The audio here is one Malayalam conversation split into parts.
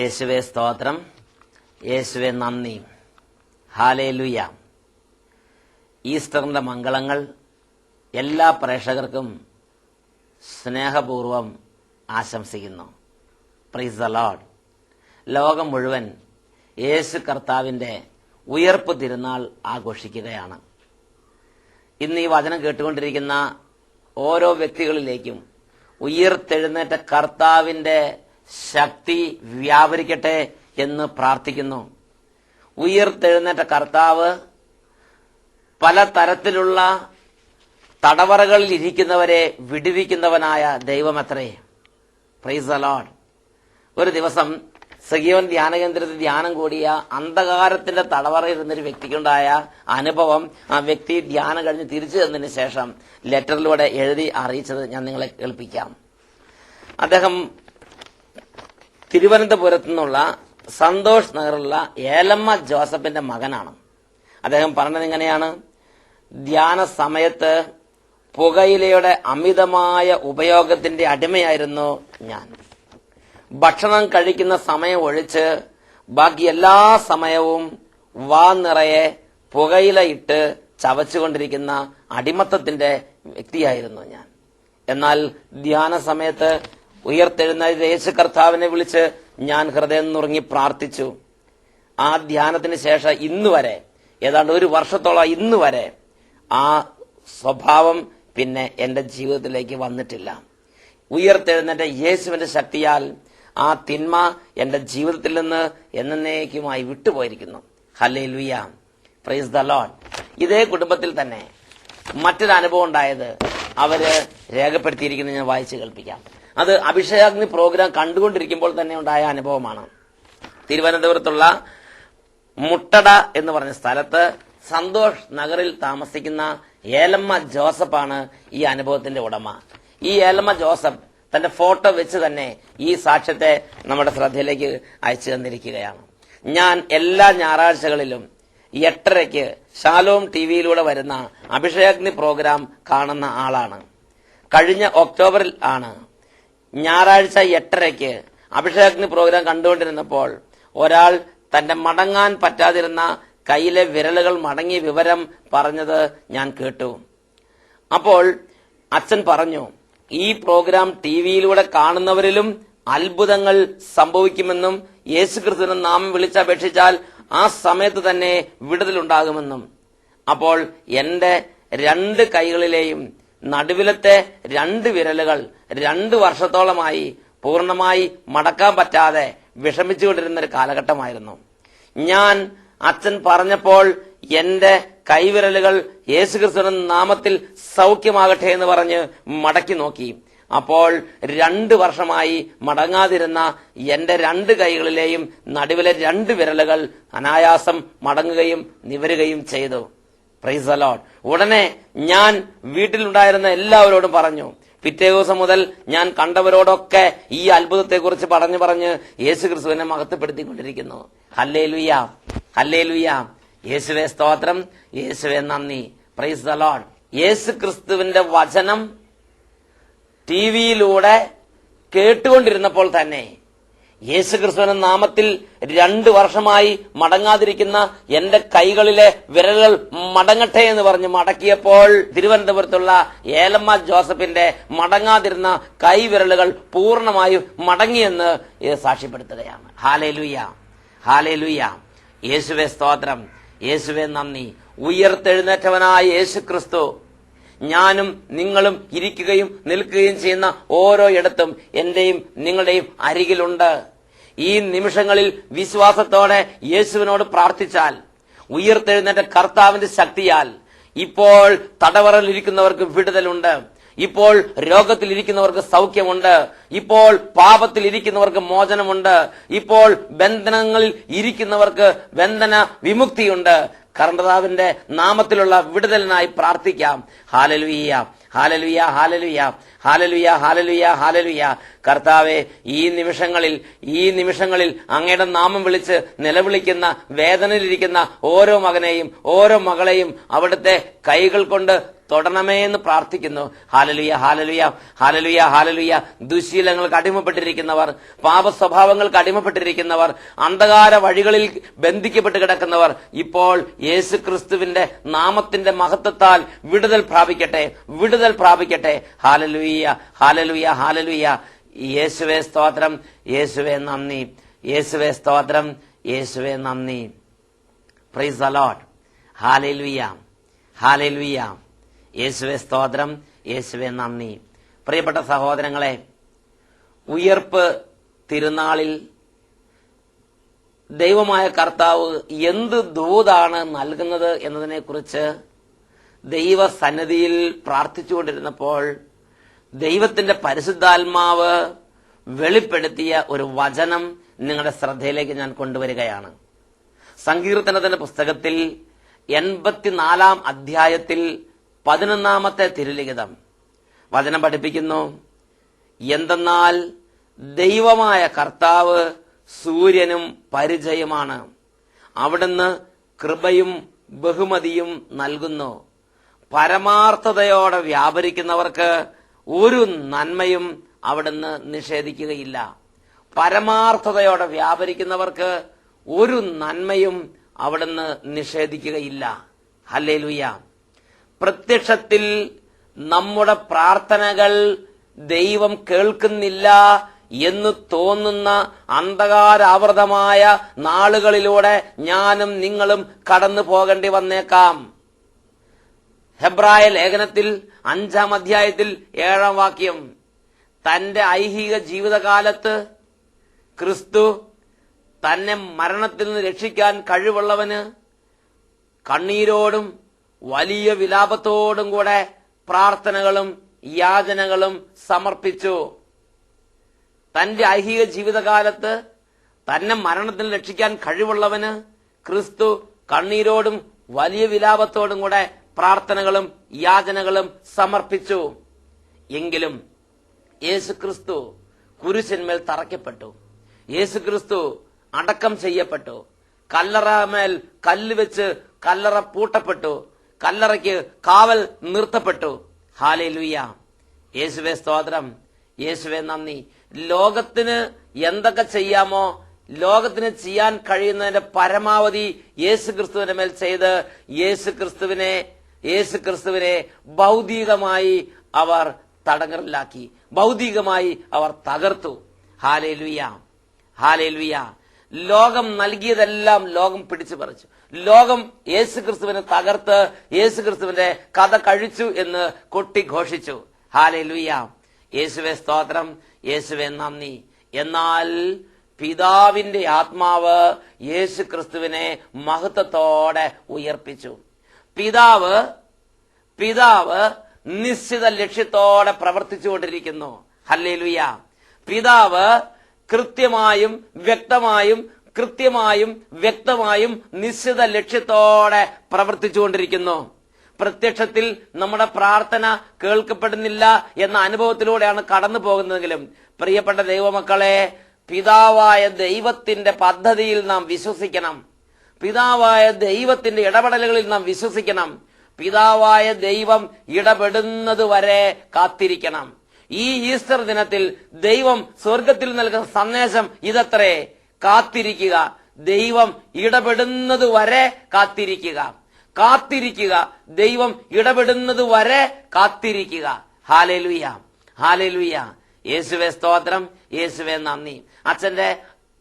യേശുവേ സ്തോത്രം, യേശുവേ നന്ദി. ഹല്ലേലൂയ. ഈസ്റ്ററിന്റെ മംഗളങ്ങൾ എല്ലാ പ്രേക്ഷകർക്കും സ്നേഹപൂർവം ആശംസിക്കുന്നു. Price the Lord. ലോകം മുഴുവൻ യേശു കർത്താവിന്റെ ഉയർപ്പ് തിരുനാൾ ആഘോഷിക്കുകയാണ്. ഇന്ന് ഈ വചനം കേട്ടുകൊണ്ടിരിക്കുന്ന ഓരോ വ്യക്തികളിലേക്കും ഉയർത്തെഴുന്നേറ്റ കർത്താവിന്റെ ശക്തി വ്യാപരിക്കട്ടെ എന്ന് പ്രാർത്ഥിക്കുന്നു. ഉയർത്തെഴുന്നേറ്റ കർത്താവ് പല തരത്തിലുള്ള തടവറകളിൽ ഇരിക്കുന്നവരെ വിടുവിക്കുന്നവനായ ദൈവമത്രേ. Praise the Lord. ഒരു ദിവസം സഗിയോൻ ധ്യാനകേന്ദ്രത്തിൽ ധ്യാനം കൂടിയ അന്ധകാരത്തിന്റെ തടവറയിൽ ഇരുന്നൊരു വ്യക്തിക്കുണ്ടായ അനുഭവം ആ വ്യക്തി ധ്യാനം കഴിഞ്ഞ് തിരിച്ചു തന്നതിന് ശേഷം ലെറ്ററിലൂടെ എഴുതി അറിയിച്ചത് ഞാൻ നിങ്ങളെ കേൾപ്പിക്കാം. അദ്ദേഹം തിരുവനന്തപുരത്തു നിന്നുള്ള സന്തോഷ് നഗറിലുള്ള ഏലമ്മ ജോസഫിന്റെ മകനാണ്. അദ്ദേഹം പറഞ്ഞത് ഇങ്ങനെയാണ്: ധ്യാന സമയത്ത് പുകയിലയുടെ അമിതമായ ഉപയോഗത്തിന്റെ അടിമയായിരുന്നു ഞാൻ. ഭക്ഷണം കഴിക്കുന്ന സമയം ഒഴിച്ച് ബാക്കി എല്ലാ സമയവും വാ നിറയെ പുകയില ഇട്ട് ചവച്ചുകൊണ്ടിരിക്കുന്ന അടിമത്തത്തിന്റെ വ്യക്തിയായിരുന്നു ഞാൻ. എന്നാൽ ധ്യാന സമയത്ത് ഉയർത്തെഴുന്നേറ്റ യേശു കർത്താവിനെ വിളിച്ച് ഞാൻ ഹൃദയം നുറുങ്ങി പ്രാർത്ഥിച്ചു. ആ ധ്യാനത്തിന് ശേഷം ഇന്നുവരെ, ഏതാണ്ട് ഒരു വർഷത്തോളം ഇന്നുവരെ ആ സ്വഭാവം പിന്നെ എന്റെ ജീവിതത്തിലേക്ക് വന്നിട്ടില്ല. ഉയർത്തെഴുന്നേറ്റ യേശുവിന്റെ ശക്തിയാൽ ആ തിന്മ എന്റെ ജീവിതത്തിൽ നിന്ന് എന്നേക്കുമായി വിട്ടുപോയിരിക്കുന്നു. ഹല്ലേലൂയ. Price the Lord. ഇതേ കുടുംബത്തിൽ തന്നെ മറ്റൊരു അനുഭവം ഉണ്ടായത് അവര് രേഖപ്പെടുത്തിയിരിക്കുന്നത് ഞാൻ വായിച്ചു കേൾപ്പിക്കാം. അത് അഭിഷേകാഗ്നി പ്രോഗ്രാം കണ്ടുകൊണ്ടിരിക്കുമ്പോൾ തന്നെ ഉണ്ടായ അനുഭവമാണ്. തിരുവനന്തപുരത്തുള്ള മുട്ടട എന്ന് പറഞ്ഞ സ്ഥലത്ത് സന്തോഷ് നഗറിൽ താമസിക്കുന്ന ഏലമ്മ ജോസഫാണ് ഈ അനുഭവത്തിന്റെ ഉടമ. ഈ ഏലമ്മ ജോസഫ് തന്റെ ഫോട്ടോ വെച്ച് തന്നെ ഈ സാക്ഷ്യത്തെ നമ്മുടെ ശ്രദ്ധയിലേക്ക് അയച്ചു തന്നിരിക്കുകയാണ്. ഞാൻ എല്ലാ ഞായറാഴ്ചകളിലും 8:30 ഷാലോം ടിവിയിലൂടെ വരുന്ന അഭിഷേകാഗ്നി പ്രോഗ്രാം കാണുന്ന ആളാണ്. കഴിഞ്ഞ ഒക്ടോബറിൽ ആണ് ഞായറാഴ്ച 8:30 അഭിഷേകാഗ്നി പ്രോഗ്രാം കണ്ടുകൊണ്ടിരുന്നപ്പോൾ ഒരാൾ തന്റെ മടങ്ങാൻ പറ്റാതിരുന്ന കയ്യിലെ വിരലുകൾ മടങ്ങിയ വിവരം പറഞ്ഞത് ഞാൻ കേട്ടു. അപ്പോൾ അച്ഛൻ പറഞ്ഞു, ഈ പ്രോഗ്രാം ടിവിയിലൂടെ കാണുന്നവരിലും അത്ഭുതങ്ങൾ സംഭവിക്കുമെന്നും യേശുക്രിസ്തുവിന്റെ നാമം വിളിച്ചപേക്ഷിച്ചാൽ ആ സമയത്ത് തന്നെ വിടുതലുണ്ടാകുമെന്നും. അപ്പോൾ എന്റെ 2 കൈകളിലെയും നടുവിലത്തെ 2 വിരലുകൾ 2 വർഷത്തോളമായി പൂർണ്ണമായി മടക്കാൻ പറ്റാതെ വിഷമിച്ചുകൊണ്ടിരുന്ന ഒരു കാലഘട്ടമായിരുന്നു. ഞാൻ അച്ഛൻ പറഞ്ഞപ്പോൾ എന്റെ കൈവിരലുകൾ യേശുക്രിസ്തുവിന്റെ നാമത്തിൽ സൗഖ്യമാകട്ടെ എന്ന് പറഞ്ഞ് മടക്കി നോക്കി. അപ്പോൾ 2 വർഷമായി മടങ്ങാതിരുന്ന എന്റെ 2 കൈകളിലെയും നടുവിലെ 2 വിരലുകൾ അനായാസം മടങ്ങുകയും നിവരുകയും ചെയ്തു. Price the Lord. ഉടനെ ഞാൻ വീട്ടിലുണ്ടായിരുന്ന എല്ലാവരോടും പറഞ്ഞു. പിറ്റേ ദിവസം മുതൽ ഞാൻ കണ്ടവരോടൊക്കെ ഈ അത്ഭുതത്തെക്കുറിച്ച് പറഞ്ഞ് യേശുക്രിസ്തുവിനെ മഹത്വപ്പെടുത്തിക്കൊണ്ടിരിക്കുന്നു. Hallelujah, hallelujah. യേശുവേ സ്തോത്രം, യേശുവേ നന്ദി. Price the Lord. യേശുക്രിസ്തുവിന്റെ വചനം ടിവിയിലൂടെ കേട്ടുകൊണ്ടിരുന്നപ്പോൾ തന്നെ യേശുക്രിസ്തുവിന്റെ നാമത്തിൽ 2 വർഷമായി മടങ്ങാതിരിക്കുന്ന എന്റെ കൈകളിലെ വിരലുകൾ മടങ്ങട്ടെ എന്ന് പറഞ്ഞ് മടക്കിയപ്പോൾ തിരുവനന്തപുരത്തുള്ള ഏലമ്മ ജോസഫിന്റെ മടങ്ങാതിരുന്ന കൈവിരലുകൾ പൂർണ്ണമായും മടങ്ങിയെന്ന് ഇത് സാക്ഷ്യപ്പെടുത്തുകയാണ്. Hallelujah, hallelujah. യേശുവേ സ്തോത്രം, യേശുവേ നന്ദി. ഉയർത്തെഴുന്നേറ്റവനായ യേശുക്രിസ്തു ഞാനും നിങ്ങളും ഇരിക്കുകയും നിൽക്കുകയും ചെയ്യുന്ന ഓരോ ഇടത്തും എന്റെയും നിങ്ങളുടെയും അരികിലുണ്ട്. ഈ നിമിഷങ്ങളിൽ വിശ്വാസത്തോടെ യേശുവിനോട് പ്രാർത്ഥിച്ചാൽ ഉയർത്തെഴുന്നേറ്റ കർത്താവിന്റെ ശക്തിയാൽ ഇപ്പോൾ തടവറയിലിരിക്കുന്നവർക്ക് വിടുതലുണ്ട്. ഇപ്പോൾ രോഗത്തിലിരിക്കുന്നവർക്ക് സൗഖ്യമുണ്ട്. ഇപ്പോൾ പാപത്തിലിരിക്കുന്നവർക്ക് മോചനമുണ്ട്. ഇപ്പോൾ ബന്ധനങ്ങളിൽ ഇരിക്കുന്നവർക്ക് ബന്ധന വിമുക്തിയുണ്ട്. കർത്താവിന്റെ നാമത്തിലുള്ള വിടുതലിനായി പ്രാർത്ഥിക്കാം. Hallelujah, hallelujah, hallelujah, hallelujah, hallelujah, hallelujah. കർത്താവേ, ഈ നിമിഷങ്ങളിൽ അങ്ങയുടെ നാമം വിളിച്ച് നിലവിളിക്കുന്ന വേദനയിലിരിക്കുന്ന ഓരോ മകനെയും ഓരോ മകളെയും അവിടുത്തെ കൈകൾ കൊണ്ട് തൊടണമേ എന്ന് പ്രാർത്ഥിക്കുന്നു. ഹാലലുയ, ഹാലലുയ, ഹാലലുയ, ഹാലലുയ. ദുശീലങ്ങൾക്ക് അടിമപ്പെട്ടിരിക്കുന്നവർ, പാപ സ്വഭാവങ്ങൾക്ക് അടിമപ്പെട്ടിരിക്കുന്നവർ, അന്ധകാര വഴികളിൽ ബന്ധിക്കപ്പെട്ട് കിടക്കുന്നവർ ഇപ്പോൾ യേശു ക്രിസ്തുവിന്റെ നാമത്തിന്റെ മഹത്വത്താൽ വിടുതൽ പ്രാപിക്കട്ടെ, വിടുതൽ പ്രാപിക്കട്ടെ. ഹാലലുയ, ഹാലലുയ, ഹാലലുയ. യേശുവേ സ്തോത്രം, യേശുവേ നന്ദി, യേശുവേ സ്തോത്രം, യേശുവേ നന്ദി. Price the Lord. Hallelujah, hallelujah. യേശുവേ സ്തോത്രം, യേശുവേ നന്ദി. പ്രിയപ്പെട്ട സഹോദരങ്ങളെ, ഉയർപ്പ് തിരുനാളിൽ ദൈവമായ കർത്താവ് എന്ത് ദൂതാണ് നൽകുന്നത് എന്നതിനെക്കുറിച്ച് ദൈവസന്നിധിയിൽ പ്രാർത്ഥിച്ചുകൊണ്ടിരുന്നപ്പോൾ ദൈവത്തിന്റെ പരിശുദ്ധാത്മാവ് വെളിപ്പെടുത്തിയ ഒരു വചനം നിങ്ങളുടെ ശ്രദ്ധയിലേക്ക് ഞാൻ കൊണ്ടുവരികയാണ്. സങ്കീർത്തനത്തിന്റെ പുസ്തകത്തിൽ 84 അധ്യായത്തിൽ 11 തിരുലിഖിതം വചനം പഠിപ്പിക്കുന്നു. എന്തെന്നാൽ ദൈവമായ കർത്താവ് സൂര്യനും പരിചയമാണ്, അവിടുന്ന് കൃപയും ബഹുമതിയും നൽകുന്നു. പരമാർത്ഥതയോടെ വ്യാപരിക്കുന്നവർക്ക് ഒരു നന്മയും അവിടുന്ന് നിഷേധിക്കുകയില്ല. പരമാർത്ഥതയോടെ വ്യാപരിക്കുന്നവർക്ക് ഒരു നന്മയും അവിടുന്ന് നിഷേധിക്കുകയില്ല. ഹല്ലേലൂയ. പ്രത്യക്ഷത്തിൽ നമ്മുടെ പ്രാർത്ഥനകൾ ദൈവം കേൾക്കുന്നില്ല എന്ന് തോന്നുന്ന അന്ധകാരാവൃതമായ നാളുകളിലൂടെ ഞാനും നിങ്ങളും കടന്നു പോകേണ്ടി വന്നേക്കാം. ഹെബ്രായ ലേഖനത്തിൽ 5 അധ്യായത്തിൽ 7 വാക്യം, തന്റെ ഐഹിക ജീവിതകാലത്ത് ക്രിസ്തു തന്നെ മരണത്തിൽ നിന്ന് രക്ഷിക്കാൻ കഴിവുള്ളവന് കണ്ണീരോടും വലിയ വിലാപത്തോടും കൂടെ പ്രാർത്ഥനകളും യാചനകളും സമർപ്പിച്ചു. തന്റെ ഐഹിക ജീവിതകാലത്ത് തന്നെ മരണത്തിൽ രക്ഷിക്കാൻ കഴിവുള്ളവന് ക്രിസ്തു കണ്ണീരോടും വലിയ വിലാപത്തോടും കൂടെ പ്രാർത്ഥനകളും യാചനകളും സമർപ്പിച്ചു. എങ്കിലും യേശുക്രിസ്തു കുരിശിന്മേൽ തറയ്ക്കപ്പെട്ടു, യേശുക്രിസ്തു അടക്കം ചെയ്യപ്പെട്ടു, കല്ലറമേൽ കല്ല് വെച്ച് കല്ലറ പൂട്ടപ്പെട്ടു, കല്ലറയ്ക്ക് കാവൽ നിർത്തപ്പെട്ടു. ഹല്ലേലൂയ. യേശുവേ സ്തോത്രം, യേശുവേ നന്ദി. ലോകത്തിന് എന്തൊക്കെ ചെയ്യാമോ, ലോകത്തിന് ചെയ്യാൻ കഴിയുന്നതിന്റെ പരമാവധി യേശുക്രിസ്തുവിന്റെ മേൽ ചെയ്ത് യേശുക്രിസ്തുവിനെ ഭൗതികമായി അവർ തടങ്കലിലാക്കി, ഭൗതികമായി അവർ തകർത്തു. Hallelujah, hallelujah. ലോകം നൽകിയതെല്ലാം ലോകം പിടിച്ചു പറിച്ചു. ലോകം യേശുക്രിസ്തുവിനെ തകർത്ത് യേശുക്രിസ്തുവിന്റെ കഥ കഴിച്ചു എന്ന് കൊട്ടിഘോഷിച്ചു. ഹല്ലേലൂയ. യേശുവേ സ്തോത്രം, യേശുവേ നന്ദി. എന്നാൽ പിതാവിന്റെ ആത്മാവ് യേശുക്രിസ്തുവിനെ മഹത്വത്തോടെ ഉയർപ്പിച്ചു. പിതാവ് നിശ്ചിത ലക്ഷ്യത്തോടെ പ്രവർത്തിച്ചുകൊണ്ടിരിക്കുന്നു. ഹല്ലേലൂയ. പിതാവ് കൃത്യമായും വ്യക്തമായും നിശ്ചിത ലക്ഷ്യത്തോടെ പ്രവർത്തിച്ചുകൊണ്ടിരിക്കുന്നു. പ്രത്യക്ഷത്തിൽ നമ്മുടെ പ്രാർത്ഥന കേൾക്കപ്പെടുന്നില്ല എന്ന അനുഭവത്തിലൂടെയാണ് കടന്നു പോകുന്നതെങ്കിലും പ്രിയപ്പെട്ട ദൈവമക്കളെ, പിതാവായ ദൈവത്തിന്റെ പദ്ധതിയിൽ നാം വിശ്വസിക്കണം. പിതാവായ ദൈവത്തിന്റെ ഇടപെടലുകളിൽ നാം വിശ്വസിക്കണം. പിതാവായ ദൈവം ഇടപെടുന്നത് വരെ കാത്തിരിക്കണം. ഈ ഈസ്റ്റർ ദിനത്തിൽ ദൈവം സ്വർഗത്തിൽ നൽകുന്ന സന്ദേശം ഇതത്രേ: കാത്തിരിക്കുക, ദൈവം ഇടപെടുന്നത് വരെ കാത്തിരിക്കുക, കാത്തിരിക്കുക, ദൈവം ഇടപെടുന്നത് വരെ കാത്തിരിക്കുക. Hallelujah, hallelujah. യേശുവേ സ്തോത്രം, യേശുവേ നന്ദി. അച്ഛന്റെ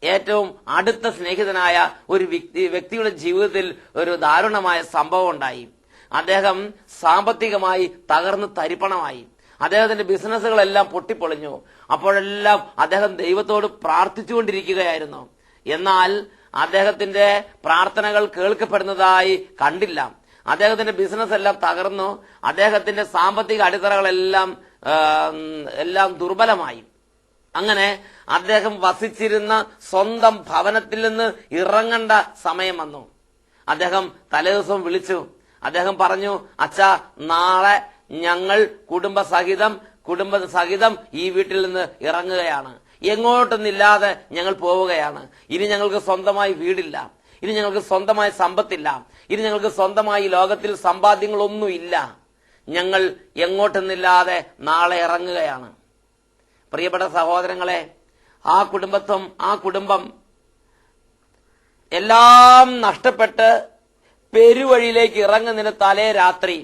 ഏറ്റവും അടുത്ത സ്നേഹിതനായ ഒരു വ്യക്തിയുടെ ജീവിതത്തിൽ ഒരു ദാരുണമായ സംഭവം ഉണ്ടായി. അദ്ദേഹം സാമ്പത്തികമായി തകർന്ന് തരിപ്പണമായി. അദ്ദേഹത്തിന്റെ ബിസിനസ്സുകളെല്ലാം പൊട്ടിപ്പൊളിഞ്ഞു. അപ്പോഴെല്ലാം അദ്ദേഹം ദൈവത്തോട് പ്രാർത്ഥിച്ചുകൊണ്ടിരിക്കുകയായിരുന്നു. എന്നാൽ അദ്ദേഹത്തിന്റെ പ്രാർത്ഥനകൾ കേൾക്കപ്പെടുന്നതായി കണ്ടില്ല. അദ്ദേഹത്തിന്റെ ബിസിനസ് എല്ലാം തകർന്നു. അദ്ദേഹത്തിന്റെ സാമ്പത്തിക അടിത്തറകളെല്ലാം ദുർബലമായി. അങ്ങനെ അദ്ദേഹം വസിച്ചിരുന്ന സ്വന്തം ഭവനത്തിൽ നിന്ന് ഇറങ്ങേണ്ട സമയം വന്നു. അദ്ദേഹം തലേദിവസം വിളിച്ചു. അദ്ദേഹം പറഞ്ഞു, അച്ഛാ, നാളെ ഞങ്ങൾ കുടുംബസഹിതം ഈ വീട്ടിൽ നിന്ന് ഇറങ്ങുകയാണ്. എങ്ങോട്ടൊന്നില്ലാതെ ഞങ്ങൾ പോവുകയാണ്. ഇനി ഞങ്ങൾക്ക് സ്വന്തമായി വീടില്ല, ഇനി ഞങ്ങൾക്ക് സ്വന്തമായി സമ്പത്തില്ല, ഇനി ഞങ്ങൾക്ക് സ്വന്തമായി ലോകത്തിൽ സമ്പാദ്യങ്ങളൊന്നുമില്ല. ഞങ്ങൾ എങ്ങോട്ടെന്നില്ലാതെ നാളെ ഇറങ്ങുകയാണ്. പ്രിയപ്പെട്ട സഹോദരങ്ങളെ, ആ കുടുംബം എല്ലാം നഷ്ടപ്പെട്ട് പെരുവഴിയിലേക്ക് ഇറങ്ങുന്നതിന് തലേ രാത്രി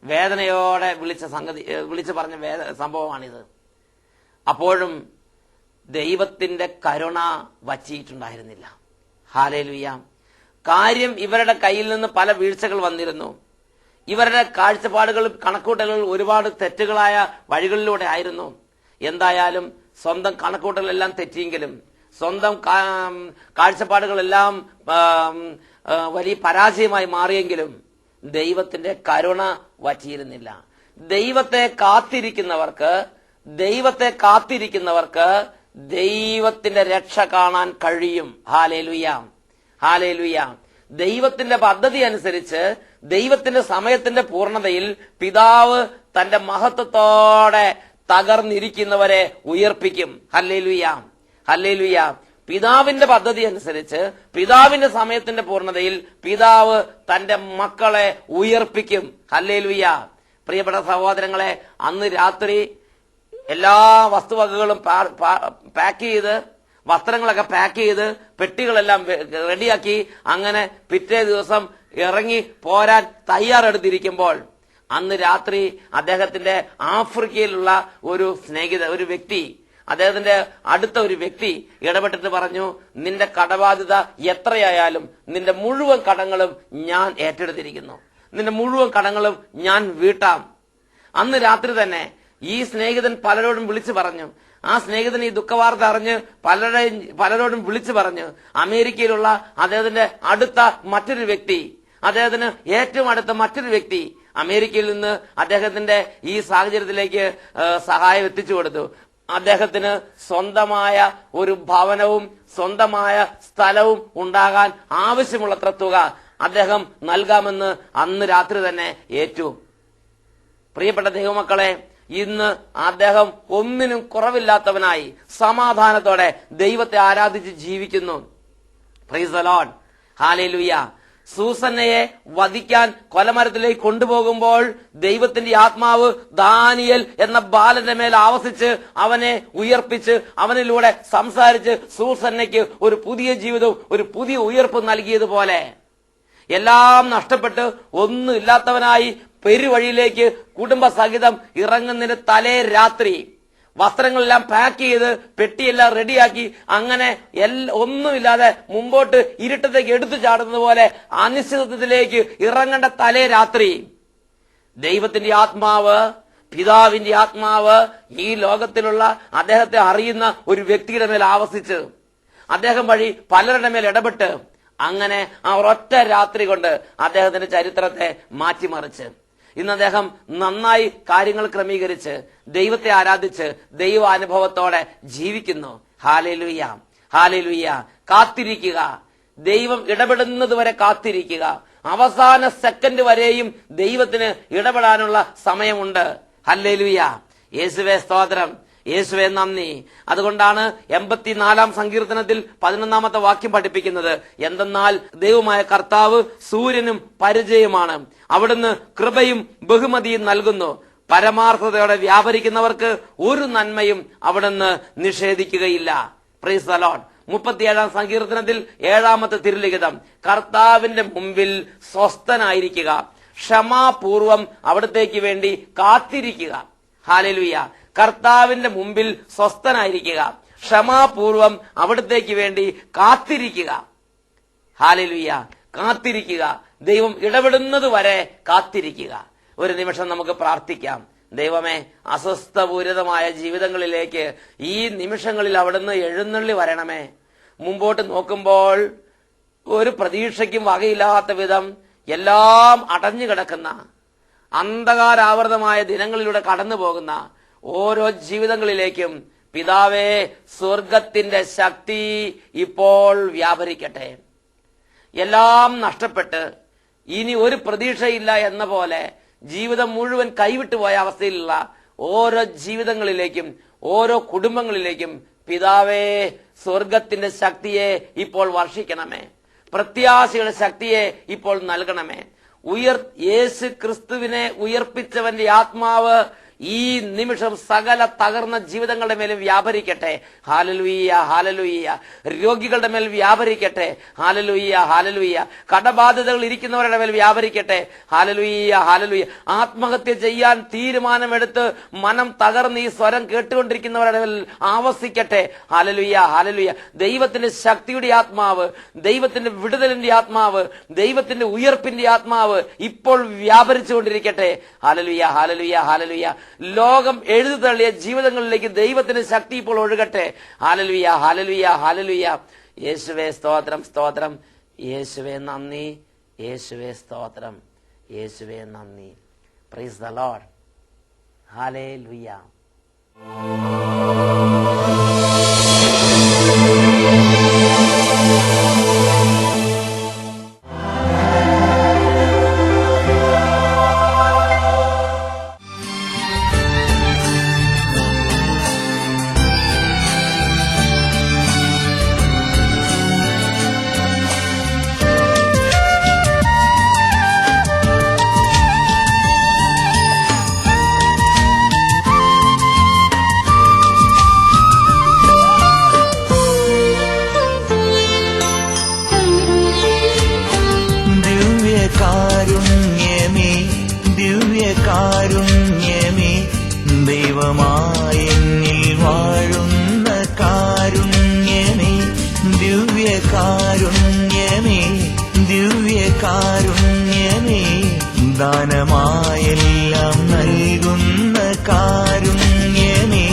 വേദനയോടെ വിളിച്ചു പറഞ്ഞ സംഭവമാണിത്. അപ്പോഴും ദൈവത്തിന്റെ കരുണ വച്ചിട്ടുണ്ടായിരുന്നില്ല. ഹല്ലേലൂയ. കാര്യം ഇവരുടെ കയ്യിൽ നിന്ന് പല വീഴ്ചകൾ വന്നിരുന്നു. ഇവരുടെ കാഴ്ചപ്പാടുകളും കണക്കൂട്ടലുകളും ഒരുപാട് തെറ്റുകളായ വഴികളിലൂടെ ആയിരുന്നു. എന്തായാലും സ്വന്തം കണക്കൂട്ടലെല്ലാം തെറ്റിയെങ്കിലും, സ്വന്തം കാഴ്ചപ്പാടുകളെല്ലാം വലിയ പരാജയമായി മാറിയെങ്കിലും ദൈവത്തിന്റെ കരുണ വറ്റിയിരുന്നില്ല. ദൈവത്തെ കാത്തിരിക്കുന്നവർക്ക് ദൈവത്തിന്റെ രക്ഷ കാണാൻ കഴിയും. Hallelujah, hallelujah. ദൈവത്തിന്റെ പദ്ധതി അനുസരിച്ച് ദൈവത്തിന്റെ സമയത്തിന്റെ പൂർണ്ണതയിൽ പിതാവ് തന്റെ മഹത്വത്തോടെ തകർന്നിരിക്കുന്നവരെ ഉയർപ്പിക്കും. Hallelujah, hallelujah. പിതാവിന്റെ പദ്ധതി അനുസരിച്ച് പിതാവിന്റെ സമയത്തിന്റെ പൂർണ്ണതയിൽ പിതാവ് തന്റെ മക്കളെ ഉയർപ്പിക്കും. ഹല്ലേലൂയ. പ്രിയപ്പെട്ട സഹോദരങ്ങളെ, അന്ന് രാത്രി എല്ലാ വസ്തുവകകളും പാക്ക് ചെയ്ത്, വസ്ത്രങ്ങളൊക്കെ പാക്ക് ചെയ്ത്, പെട്ടികളെല്ലാം റെഡിയാക്കി അങ്ങനെ പിറ്റേ ദിവസം ഇറങ്ങി പോരാൻ തയ്യാറെടുത്തിരിക്കുമ്പോൾ അന്ന് രാത്രി അദ്ദേഹത്തിന്റെ ആഫ്രിക്കയിലുള്ള ഒരു വ്യക്തി, അദ്ദേഹത്തിന്റെ അടുത്ത ഒരു വ്യക്തി ഇടപെട്ടിട്ട് പറഞ്ഞു, നിന്റെ കടബാധ്യത എത്രയായാലും നിന്റെ മുഴുവൻ കടങ്ങളും ഞാൻ ഏറ്റെടുത്തിരിക്കുന്നു, നിന്റെ മുഴുവൻ കടങ്ങളും ഞാൻ വീട്ടാം. അന്ന് രാത്രി തന്നെ ഈ സ്നേഹിതൻ പലരോടും വിളിച്ചു പറഞ്ഞു. ആ സ്നേഹിതൻ ഈ ദുഃഖവാർത്ത അറിഞ്ഞ് പലരോടും വിളിച്ചു പറഞ്ഞു. അമേരിക്കയിലുള്ള അദ്ദേഹത്തിന്റെ അടുത്ത മറ്റൊരു വ്യക്തി, അദ്ദേഹത്തിന് ഏറ്റവും അടുത്ത മറ്റൊരു വ്യക്തി അമേരിക്കയിൽ നിന്ന് അദ്ദേഹത്തിന്റെ ഈ സാഹചര്യത്തിലേക്ക് സഹായം എത്തിച്ചു കൊടുത്തു. അദ്ദേഹത്തിന് സ്വന്തമായ ഒരു ഭവനവും സ്വന്തമായ സ്ഥലവും ഉണ്ടാകാൻ ആവശ്യമുള്ളത്ര തുക അദ്ദേഹം നൽകാമെന്ന് അന്ന് രാത്രി തന്നെ ഏറ്റു. പ്രിയപ്പെട്ട ദൈവമക്കളെ, ഇന്ന് അദ്ദേഹം ഒന്നിനും കുറവില്ലാത്തവനായി സമാധാനത്തോടെ ദൈവത്തെ ആരാധിച്ച് ജീവിക്കുന്നു. Praise the Lord, hallelujah. സൂസന്നയെ വധിക്കാൻ കൊലമരത്തിലേക്ക് കൊണ്ടുപോകുമ്പോൾ ദൈവത്തിന്റെ ആത്മാവ് ദാനിയേൽ എന്ന ബാലന്റെ മേൽ ആവസിച്ച് അവനെ ഉയർപ്പിച്ച് അവനിലൂടെ സംസാരിച്ച് സൂസന്നയ്ക്ക് ഒരു പുതിയ ജീവിതവും ഒരു പുതിയ ഉയർപ്പ് നൽകിയതുപോലെ എല്ലാം നഷ്ടപ്പെട്ട് ഒന്നും ഇല്ലാത്തവനായി പെരുവഴിയിലേക്ക് കുടുംബസഹിതം ഇറങ്ങുന്നതിന് തലേ രാത്രി വസ്ത്രങ്ങളെല്ലാം പാക്ക് ചെയ്ത് പെട്ടിയെല്ലാം റെഡിയാക്കി അങ്ങനെ ഒന്നുമില്ലാതെ മുമ്പോട്ട് ഇരുട്ടത്തേക്ക് എടുത്തു ചാടുന്നത് പോലെ അനിശ്ചിതത്വത്തിലേക്ക് ഇറങ്ങേണ്ട തലേ രാത്രി ദൈവത്തിന്റെ ആത്മാവ്, പിതാവിന്റെ ആത്മാവ് ഈ ലോകത്തിലുള്ള അദ്ദേഹത്തെ അറിയുന്ന ഒരു വ്യക്തിയുടെ മേൽ ആവസിച്ച് അദ്ദേഹം വഴി പലരുടെ മേൽ ഇടപെട്ട് അങ്ങനെ ആ ഒരൊറ്റ രാത്രി കൊണ്ട് അദ്ദേഹത്തിന്റെ ചരിത്രത്തെ മാറ്റിമറിച്ച് ഇന്ന് അദ്ദേഹം നന്നായി കാര്യങ്ങൾ ക്രമീകരിച്ച് ദൈവത്തെ ആരാധിച്ച് ദൈവാനുഭവത്തോടെ ജീവിക്കുന്നു. Hallelujah, hallelujah. കാത്തിരിക്കുക, ദൈവം ഇടപെടുന്നത് വരെ കാത്തിരിക്കുക. അവസാന സെക്കൻഡ് വരെയും ദൈവത്തിന് ഇടപെടാനുള്ള സമയമുണ്ട്. ഹല്ലേലൂയ. യേശുവേ സ്തോത്രം, യേശുവേ നന്ദി. അതുകൊണ്ടാണ് 84-ാം സങ്കീർത്തനത്തിൽ 11-ാമത്തെ വാക്യം പഠിപ്പിക്കുന്നത്, എന്തെന്നാൽ ദൈവമായ കർത്താവ് സൂര്യനും പരിചയമാണ്, അവിടുന്ന് കൃപയും ബഹുമതിയും നൽകുന്നു, പരമാർത്ഥതയോടെ വ്യാപരിക്കുന്നവർക്ക് ഒരു നന്മയും അവിടുന്ന് നിഷേധിക്കുകയില്ല. Praise the Lord. 37-ാം സങ്കീർത്തനത്തിൽ 7-ാമത്തെ തിരുലിഖിതം, കർത്താവിന്റെ മുമ്പിൽ സ്വസ്ഥനായിരിക്കുക, ക്ഷമാപൂർവം അവിടത്തേക്ക് വേണ്ടി കാത്തിരിക്കുക. ഹല്ലേലൂയ. കർത്താവിന്റെ മുമ്പിൽ സ്വസ്ഥനായിരിക്കുക, ക്ഷമാപൂർവം അവിടത്തേക്ക് വേണ്ടി കാത്തിരിക്കുക. ഹല്ലേലൂയ. കാത്തിരിക്കുക, ദൈവം ഇടപെടുന്നത് വരെ കാത്തിരിക്കുക. ഒരു നിമിഷം നമുക്ക് പ്രാർത്ഥിക്കാം. ദൈവമേ, അസ്വസ്ഥപൂരിതമായ ജീവിതങ്ങളിലേക്ക് ഈ നിമിഷങ്ങളിൽ അവിടുന്ന് എഴുന്നള്ളി വരണമേ. മുമ്പോട്ട് നോക്കുമ്പോൾ ഒരു പ്രതീക്ഷയ്ക്കും വകയില്ലാത്ത വിധം എല്ലാം അടഞ്ഞു കിടക്കുന്ന അന്ധകാരാവൃതമായ ദിനങ്ങളിലൂടെ കടന്നു പോകുന്ന ഓരോ ജീവിതങ്ങളിലേക്കും പിതാവേ, സ്വർഗത്തിന്റെ ശക്തി ഇപ്പോൾ വ്യാപരിക്കട്ടെ. എല്ലാം നഷ്ടപ്പെട്ട് ഇനി ഒരു പ്രതീക്ഷയില്ല എന്ന പോലെ ജീവിതം മുഴുവൻ കൈവിട്ടുപോയ അവസ്ഥയിലുള്ള ഓരോ ജീവിതങ്ങളിലേക്കും ഓരോ കുടുംബങ്ങളിലേക്കും പിതാവേ, സ്വർഗത്തിന്റെ ശക്തിയെ ഇപ്പോൾ വർഷിക്കണമേ. പ്രത്യാശയുടെ ശക്തിയെ ഇപ്പോൾ നൽകണമേ. യേശു ക്രിസ്തുവിനെ ഉയർപ്പിച്ചവന്റെ ആത്മാവ് ഈ നിമിഷം സകല തകർന്ന ജീവിതങ്ങളുടെ മേലും വ്യാപരിക്കട്ടെ. ഹാലലുയ്യ, ഹാലലുയ്യ. രോഗികളുടെ മേൽ വ്യാപരിക്കട്ടെ. ഹാലലുയ്യ, ഹാലലുയ്യ. കടബാധ്യതകൾ ഇരിക്കുന്നവരുടെ മേൽ വ്യാപരിക്കട്ടെ. ഹാലലുയ്യ, ഹാലലുയ്യ. ആത്മഹത്യ ചെയ്യാൻ തീരുമാനമെടുത്ത് മനം തകർന്ന് ഈ സ്വരം കേട്ടുകൊണ്ടിരിക്കുന്നവരുടെ മേൽ ആവസിക്കട്ടെ. ഹാലലുയ്യ, ഹാലലുയ്യ. ദൈവത്തിന്റെ ശക്തിയുടെ ആത്മാവ്, ദൈവത്തിന്റെ വിടുതലിന്റെ ആത്മാവ്, ദൈവത്തിന്റെ ഉയർപ്പിന്റെ ആത്മാവ് ഇപ്പോൾ വ്യാപരിച്ചുകൊണ്ടിരിക്കട്ടെ. ഹാലലുയ്യ, ഹാലലുയ്യ, ഹാലലുയ്യ. ലോകം എഴുതി തള്ളിയ ജീവിതങ്ങളിലേക്ക് ദൈവത്തിന്റെ ശക്തി ഇപ്പോൾ ഒഴുകട്ടെ. ഹാലലുയ്യ, ഹാലലുയ്യ, ഹാലലുയ്യ. യേശുവേ സ്തോത്രം, സ്തോത്രം. യേശുവേ നന്ദി, യേശുവേ സ്തോത്രം, യേശുവേ നന്ദി. Price the Lord. ഹല്ലേലൂയ. ദിവ്യകാരുണ്യമേ ദൈവമായെന്നിൽ വാഴുന്ന കാരുണ്യമേ, ദിവ്യകാരുണ്യമേ, ദിവ്യകാരുണ്യമേ, ദാനമായെല്ലാം നൽകുന്ന കാരുണ്യമേ.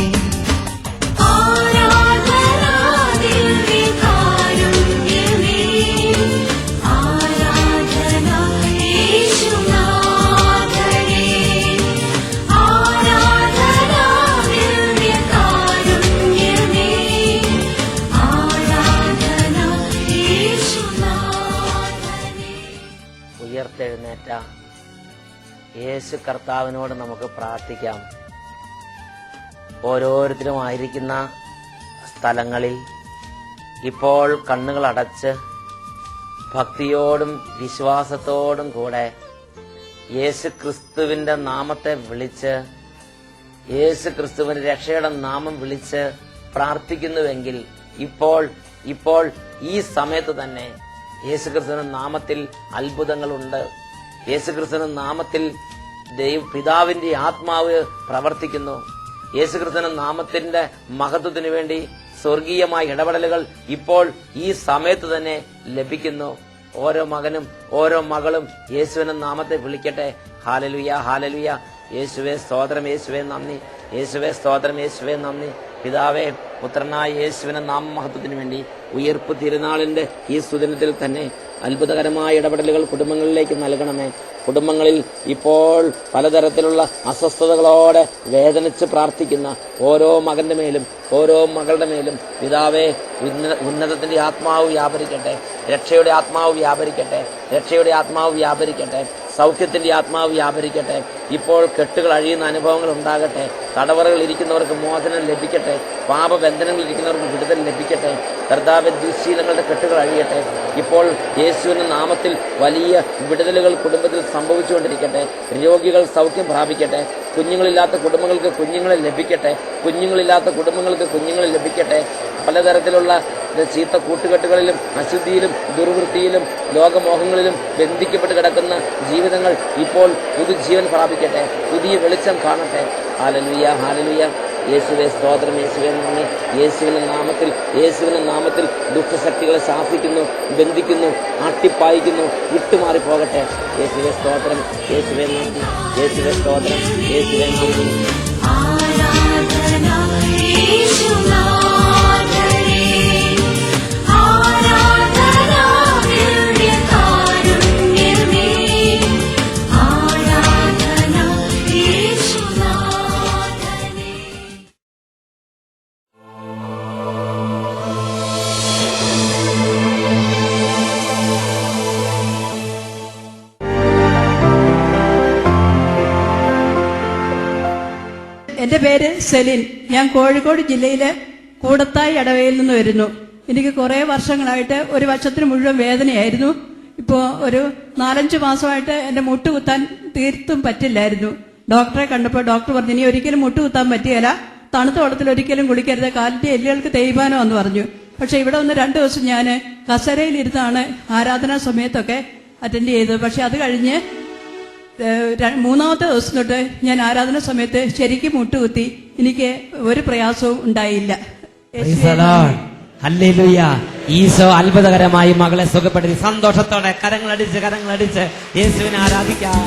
ഉയർത്തെഴുന്നേറ്റ യേശു കർത്താവിനോട് നമുക്ക് പ്രാർത്ഥിക്കാം. ഓരോരുത്തരും ആയിരിക്കുന്ന സ്ഥലങ്ങളിൽ ഇപ്പോൾ കണ്ണുകൾ അടച്ച് ഭക്തിയോടും വിശ്വാസത്തോടും കൂടെ യേശു ക്രിസ്തുവിന്റെ നാമത്തെ വിളിച്ച്, യേശു ക്രിസ്തുവിന്റെ രക്ഷയുടെ നാമം വിളിച്ച് പ്രാർത്ഥിക്കുന്നുവെങ്കിൽ ഇപ്പോൾ ഈ സമയത്ത് തന്നെ യേശുക്രിസ്തുവിന്റെ നാമത്തിൽ അത്ഭുതങ്ങളുണ്ട്. യേശുക്രിസ്തുവിന്റെ നാമത്തിൽ പിതാവിന്റെ ആത്മാവ് പ്രവർത്തിക്കുന്നു. യേശുക്രിസ്തുവിന്റെ നാമത്തിന്റെ മഹത്വത്തിനു വേണ്ടി സ്വർഗീയമായ ഇടപെടലുകൾ ഇപ്പോൾ ഈ സമയത്ത് തന്നെ ലഭിക്കുന്നു. ഓരോ മകനും ഓരോ മകളും യേശുവിന്റെ നാമത്തെ വിളിക്കട്ടെ. ഹാലലുയ, ഹാലലുയ. യേശുവേ സ്തോത്രം, യേശുവേ നന്ദി, യേശുവേ സ്തോത്രം, യേശുവേ നന്ദി. പിതാവേ, പുത്രനായ യേശുവിന്റെ നാമമഹത്വത്തിനു വേണ്ടി ഉയർപ്പ് തിരുനാളിന്റെ ഈ സുദിനത്തിൽ തന്നെ അത്ഭുതകരമായ ഇടപെടലുകൾ കുടുംബങ്ങളിലേക്ക് നൽകണമേ. കുടുംബങ്ങളിൽ ഇപ്പോൾ പലതരത്തിലുള്ള അസ്വസ്ഥതകളോടെ വേദനിച്ച് പ്രാർത്ഥിക്കുന്ന ഓരോ മകന്റെ മേലും ഓരോ മകളുടെ മേലും പിതാവേ, ഉന്നതത്തിന്റെ ആത്മാവ് വ്യാപരിക്കട്ടെ, രക്ഷയുടെ ആത്മാവ് വ്യാപരിക്കട്ടെ, രക്ഷയുടെ ആത്മാവ് വ്യാപരിക്കട്ടെ, സൗഖ്യത്തിന്റെ ആത്മാവ് വ്യാപരിക്കട്ടെ. ഇപ്പോൾ കെട്ടുകൾ അഴിയുന്ന അനുഭവങ്ങൾ ഉണ്ടാകട്ടെ. തടവറകൾ ഇരിക്കുന്നവർക്ക് മോചനം ലഭിക്കട്ടെ. പാപബന്ധനങ്ങളിൽ ഇരിക്കുന്നവർക്ക് വിടുതൽ ലഭിക്കട്ടെ. കർത്താവേ, ദുശ്ശീലങ്ങളുടെ കെട്ടുകൾ അഴിയട്ടെ. ഇപ്പോൾ യേശുവിന്റെ നാമത്തിൽ വലിയ വിടുതലുകൾ കുടുംബത്തിൽ സംഭവിച്ചുകൊണ്ടിരിക്കട്ടെ. രോഗികൾ സൗഖ്യം പ്രാപിക്കട്ടെ. കുഞ്ഞുങ്ങളില്ലാത്ത കുടുംബങ്ങൾക്ക് കുഞ്ഞുങ്ങളെ ലഭിക്കട്ടെ. കുഞ്ഞുങ്ങളില്ലാത്ത കുടുംബങ്ങൾക്ക് കുഞ്ഞുങ്ങളെ ലഭിക്കട്ടെ. പലതരത്തിലുള്ള ചീത്ത കൂട്ടുകെട്ടുകളിലും അശുദ്ധിയിലും ദുർവൃത്തിയിലും ലോകമോഹങ്ങളിലും ബന്ധിക്കപ്പെട്ട് കിടക്കുന്ന ജീവിതങ്ങൾ ഇപ്പോൾ പുതുജീവൻ പ്രാപിക്കട്ടെ. പുതിയ വെളിച്ചം കാണട്ടെ. Hallelujah, hallelujah. യേശുവേ സ്തോത്രം, യേശുവേ നന്ദി. യേശുവിന്റെ നാമത്തിൽ ദുഷ്ടശക്തികളെ ശാസിക്കുന്നു, ബന്ധിക്കുന്നു, ആട്ടിപ്പായിക്കുന്നു, വിട്ടുമാറിപ്പോകട്ടെ. യേശുവേ സ്തോത്രം, യേശുവേ നന്ദി, യേശുവേ സ്തോത്രം, യേശുവേ നന്ദി. എന്റെ പേര് സെലിൻ. ഞാൻ കോഴിക്കോട് ജില്ലയിലെ കൂടത്തായി ഇടവയിൽ നിന്ന് വരുന്നു. എനിക്ക് കുറെ വർഷങ്ങളായിട്ട് ഒരു വർഷത്തിന് മുഴുവൻ വേദനയായിരുന്നു. ഇപ്പോൾ ഒരു 4-5 മാസമായിട്ട് എൻ്റെ മുട്ട് കുത്താൻ തീർത്തും പറ്റില്ലായിരുന്നു. ഡോക്ടറെ കണ്ടപ്പോൾ ഡോക്ടർ പറഞ്ഞു, ഇനി ഒരിക്കലും മുട്ട് കുത്താൻ പറ്റിയല്ല, തണുത്ത വെള്ളത്തിൽ ഒരിക്കലും കുളിക്കരുത്, കാലിന്റെ എല്ലുകൾക്ക് തേയ്മാനം എന്ന് പറഞ്ഞു. പക്ഷെ ഇവിടെ ഒന്ന് 2 ദിവസം ഞാൻ കസേരയിലിരുന്നാണ് ആരാധനാ സമയത്തൊക്കെ അറ്റൻഡ് ചെയ്തത്. പക്ഷെ അത് കഴിഞ്ഞ് 3-ാമത്തെ ദിവസം തൊട്ട് ഞാൻ ആരാധന സമയത്ത് ശരിക്കും മുട്ടുകുത്തി. എനിക്ക് ഒരു പ്രയാസവും ഉണ്ടായില്ല. ഹല്ലേലൂയ. ഈശോ അത്ഭുതകരമായി മകളെ സുഖപ്പെടുത്തി. സന്തോഷത്തോടെ കരങ്ങളടിച്ച് യേശുവിനെ ആരാധിക്കാം.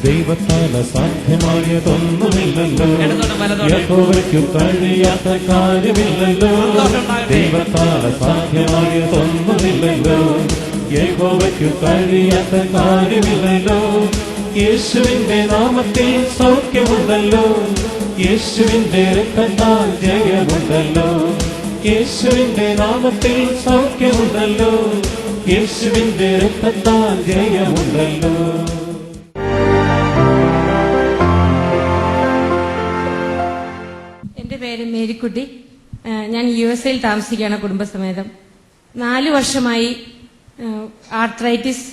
ദൈവത്താൽ അസാധ്യമായതൊന്നുമില്ലല്ലോ, യഹോവയ്ക്കു കഴിയാത്ത കാര്യമില്ലല്ലോ. ദൈവത്താൽ അസാധ്യമായതൊന്നുമില്ലല്ലോ, യഹോവയ്ക്കു കഴിയാത്ത കാര്യമില്ലല്ലോ. യേശുവിന്റെ നാമത്തിൽ സൗഖ്യമുണ്ടല്ലോ, യേശുവിന്റെ രക്തത്താൽ ജയമുണ്ടല്ലോ. യേശുവിന്റെ നാമത്തിൽ സൗഖ്യമുണ്ടല്ലോ, യേശുവിന്റെ രക്തത്താൽ ജയമുണ്ടല്ലോ. എൻ്റെ പേര് മേരിക്കുട്ടി. ഞാൻ USA താമസിക്കുകയാണ് കുടുംബസമേതം. 4 വർഷമായി ആർത്രൈറ്റിസ്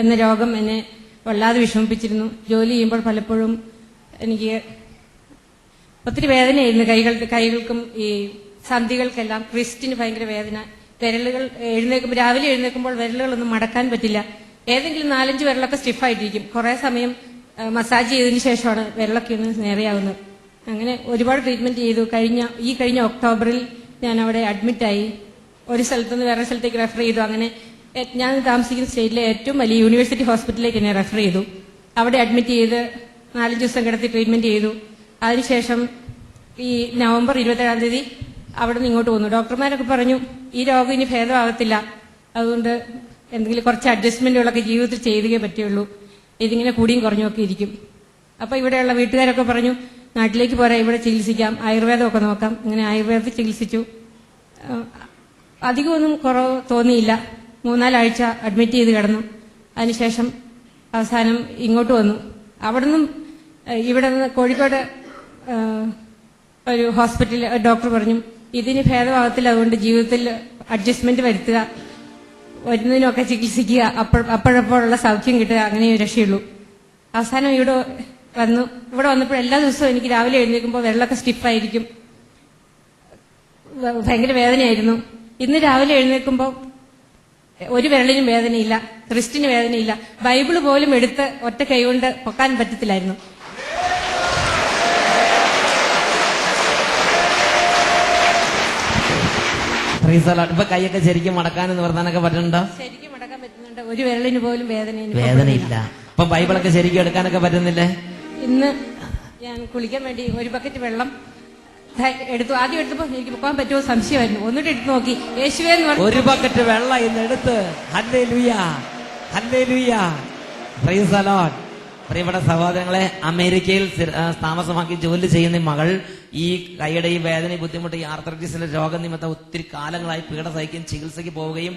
എന്ന രോഗം എന്നെ വല്ലാതെ വിഷമിപ്പിച്ചിരുന്നു. ജോലി ചെയ്യുമ്പോൾ പലപ്പോഴും എനിക്ക് ഒത്തിരി വേദനയായിരുന്നു. കൈകൾക്കും ഈ സന്ധികൾക്കെല്ലാം, ക്രിസ്റ്റിന് ഭയങ്കര വേദന. വിരലുകൾ രാവിലെ എഴുന്നേൽക്കുമ്പോൾ വിരലുകളൊന്നും മടക്കാൻ പറ്റില്ല. ഏതെങ്കിലും 4-5 വിരലൊക്കെ സ്റ്റിഫായിട്ടിരിക്കും. കുറെ സമയം മസാജ് ചെയ്തതിന് ശേഷമാണ് വിരലൊക്കെ ഒന്ന് നേരെയാവുന്നത്. അങ്ങനെ ഒരുപാട് ട്രീറ്റ്മെന്റ് ചെയ്തു. ഈ കഴിഞ്ഞ ഒക്ടോബറിൽ ഞാൻ അവിടെ അഡ്മിറ്റായി. ഒരു സ്ഥലത്തുനിന്ന് വേറെ സ്ഥലത്തേക്ക് റെഫർ ചെയ്തു. അങ്ങനെ ഞാൻ താമസിക്കുന്ന സ്റ്റേറ്റിലെ ഏറ്റവും വലിയ യൂണിവേഴ്സിറ്റി ഹോസ്പിറ്റലിലേക്ക് എന്നെ റെഫർ ചെയ്തു. അവിടെ അഡ്മിറ്റ് ചെയ്ത് 4 ദിവസം കിടത്തി ട്രീറ്റ്മെന്റ് ചെയ്തു. അതിനുശേഷം ഈ നവംബർ 27-ാം തീയതി അവിടെ നിന്ന് ഇങ്ങോട്ട് വന്നു. ഡോക്ടർമാരൊക്കെ പറഞ്ഞു, ഈ രോഗം ഇനി ഭേദമാകത്തില്ല, അതുകൊണ്ട് എന്തെങ്കിലും കുറച്ച് അഡ്ജസ്റ്റ്മെന്റുകളൊക്കെ ജീവിതത്തിൽ ചെയ്തേ പറ്റുള്ളൂ, ഇതിങ്ങനെ കൂടിയും കുറഞ്ഞുമൊക്കെ ഇരിക്കും. അപ്പൊ ഇവിടെയുള്ള വീട്ടുകാരൊക്കെ പറഞ്ഞു, നാട്ടിലേക്ക് പോരാ, ഇവിടെ ചികിത്സിക്കാം, ആയുർവേദമൊക്കെ നോക്കാം. അങ്ങനെ ആയുർവേദത്തിൽ ചികിത്സിച്ചു. അധികമൊന്നും കുറവ് തോന്നിയില്ല. 3-4 ആഴ്ച അഡ്മിറ്റ് ചെയ്ത് കിടന്നു. അതിനുശേഷം അവസാനം ഇങ്ങോട്ട് വന്നു. അവിടെ നിന്നും ഇവിടെ നിന്ന് കോഴിക്കോട് ഒരു ഹോസ്പിറ്റലിൽ ഡോക്ടർ പറഞ്ഞു, ഇതിന് ഭേദമാകത്തില്ല, അതുകൊണ്ട് ജീവിതത്തിൽ അഡ്ജസ്റ്റ്മെന്റ് വരുത്തുക, വരുന്നതിനൊക്കെ ചികിത്സിക്കുക, അപ്പോഴപ്പോഴുള്ള സൗഖ്യം കിട്ടുക, അങ്ങനെ രക്ഷയുള്ളൂ. അവസാനം ഇവിടെ വന്നു. ഇവിടെ വന്നപ്പോൾ എല്ലാ ദിവസവും എനിക്ക് രാവിലെ എഴുന്നേൽക്കുമ്പോൾ വിരലൊക്കെ സ്റ്റിഫായിരിക്കും, ഭയങ്കര വേദനയായിരുന്നു. ഇന്ന് രാവിലെ എഴുന്നേൽക്കുമ്പോൾ ഒരു വിരലിനും വേദനയില്ല, ക്രിസ്റ്റിന് വേദനയില്ല. ബൈബിള് പോലും എടുത്ത് ഒറ്റ കൈകൊണ്ട് പൊക്കാൻ പറ്റത്തില്ലായിരുന്നു. ഇപ്പൊ കൈയൊക്കെ ശരിക്കും മടക്കാനും നിവർത്താനൊക്കെ പറ്റുന്നുണ്ടോ? ശരിക്കും മടക്കാൻ പറ്റുന്നുണ്ട്. ഒരു വിരലിന് പോലും വേദനയില്ല. അപ്പൊ ബൈബിളൊക്കെ ശരിക്കും എടുക്കാനൊക്കെ പറ്റുന്നില്ലേ? ഇന്ന് ഞാൻ കുളിക്കാൻ വേണ്ടി ഒരു ബക്കറ്റ് വെള്ളം എടുത്തു. ആദ്യം എടുത്തപ്പോ എനിക്ക് പോകാൻ പറ്റുമോ സംശയമായിരുന്നു. ഒന്നിട്ട് എടുത്തു നോക്കി, യേശുവേ എന്ന് പറഞ്ഞു. ഒരു ബക്കറ്റ് വെള്ളം ഇന്ന് എടുത്ത്. Hallelujah, hallelujah, price the Lord. പ്രിയപ്പെട്ട സഹോദരങ്ങളെ, അമേരിക്കയിൽ താമസമാക്കി ജോലി ചെയ്യുന്ന മകൾ ഈ കൈയുടെ ഈ വേദന, ബുദ്ധിമുട്ട്, ഈ ആർത്രൈറ്റിസിന്റെ രോഗനിമിത്തം ഒത്തിരി കാലങ്ങളായി പീഡ സഹിക്കുകയും ചികിത്സയ്ക്ക് പോവുകയും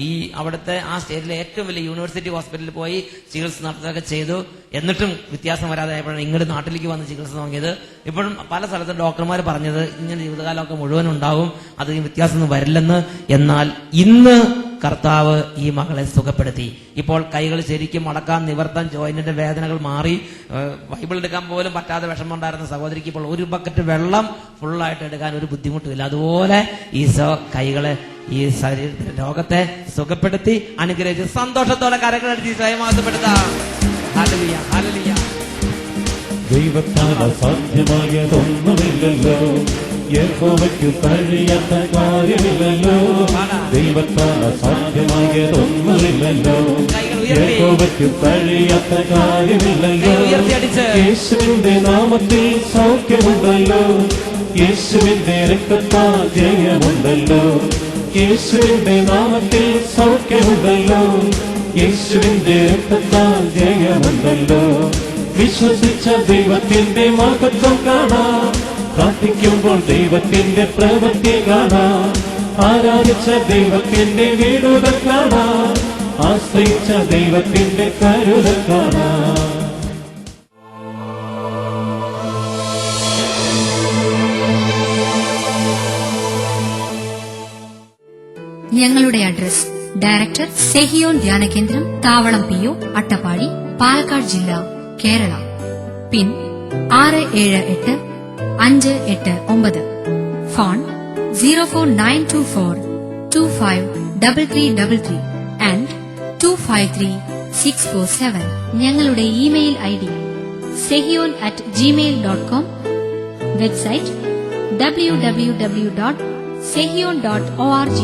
ഈ അവിടുത്തെ ആ സ്റ്റേറ്റിലെ ഏറ്റവും വലിയ യൂണിവേഴ്സിറ്റി ഹോസ്പിറ്റലിൽ പോയി ചികിത്സ നടത്തുകയൊക്കെ ചെയ്തു. എന്നിട്ടും വ്യത്യാസം വരാതായപ്പോഴാണ് ഇങ്ങോട്ട് നാട്ടിലേക്ക് വന്ന് ചികിത്സ തുടങ്ങിയത്. ഇപ്പോഴും പല സ്ഥലത്തും ഡോക്ടർമാർ പറഞ്ഞത് ഇങ്ങനെ ജീവിതകാലമൊക്കെ മുഴുവൻ ഉണ്ടാവും, അത് വ്യത്യാസമൊന്നും വരില്ലെന്ന്. എന്നാൽ ഇന്ന് കർത്താവ് ഈ മകളെ സുഖപ്പെടുത്തി. ഇപ്പോൾ കൈകൾ ശരിക്കും മടക്കാൻ, നിവർത്താൻ, ജോയിന്റിന്റെ വേദനകൾ മാറി. ബൈബിൾ എടുക്കാൻ പോലും പറ്റാതെ വിഷമമുണ്ടായിരുന്ന സഹോദരിക്ക് ഇപ്പോൾ ഒരു ബക്കറ്റ് വെള്ളം ഫുള്ളായിട്ട് എടുക്കാൻ ഒരു ബുദ്ധിമുട്ടുമില്ല. അതുപോലെ ഈശോ കൈകളെ, ഈ ശരീരത്തിന്റെ രോഗത്തെ സുഖപ്പെടുത്തി അനുഗ്രഹിച്ച് സന്തോഷത്തോടെ കരങ്ങളടിച്ച് സ്വയമാകപ്പെടുത്താം. Hallelujah, hallelujah. ദൈവത്താൽ അസാധ്യമായതൊന്നുമില്ലല്ലോ, യഹോവയ്ക്കു കഴിയാത്ത കാര്യമില്ലല്ലോ. ദൈവത്താൽ അസാധ്യമായതൊന്നുമില്ലല്ലോ, യഹോവയ്ക്കു കഴിയാത്ത കാര്യമില്ലല്ലോ. യേശുവിന്റെ നാമത്തിൽ സൗഖ്യമുണ്ടല്ലോ, യേശുവിന്റെ രക്തത്താൽ ജയമുണ്ടല്ലോ. യേശുവിന്റെ നാമത്തിൽ സൗഖ്യമുണ്ടല്ലോ, യേശുവിന്റെ രക്തത്താൽ ജയമുണ്ടല്ലോ. വിശ്വസിച്ച ദൈവത്തിന്റെ മഹത്വം കാണാം, പ്രാർത്ഥിക്കുമ്പോൾ ദൈവത്തിന്റെ പ്രവൃത്തി കാണാം, ആരാധിച്ച ദൈവത്തിന്റെ വീടുകൾ കാണാം, ആശ്രയിച്ച ദൈവത്തിന്റെ കരുതൽ കാണാം. ഞങ്ങളുടെ അഡ്രസ് ഡയറക്ടർ സെഹിയോൻ ധ്യാന കേന്ദ്രം, താവളം PO, അട്ടപ്പാടി, പാലക്കാട് ജില്ല, കേരള. പിൻ 678-589. Phone 04924253333 and 253647. ഞങ്ങളുടെ email ID sehion@gmail.com. Website www.sehion.org.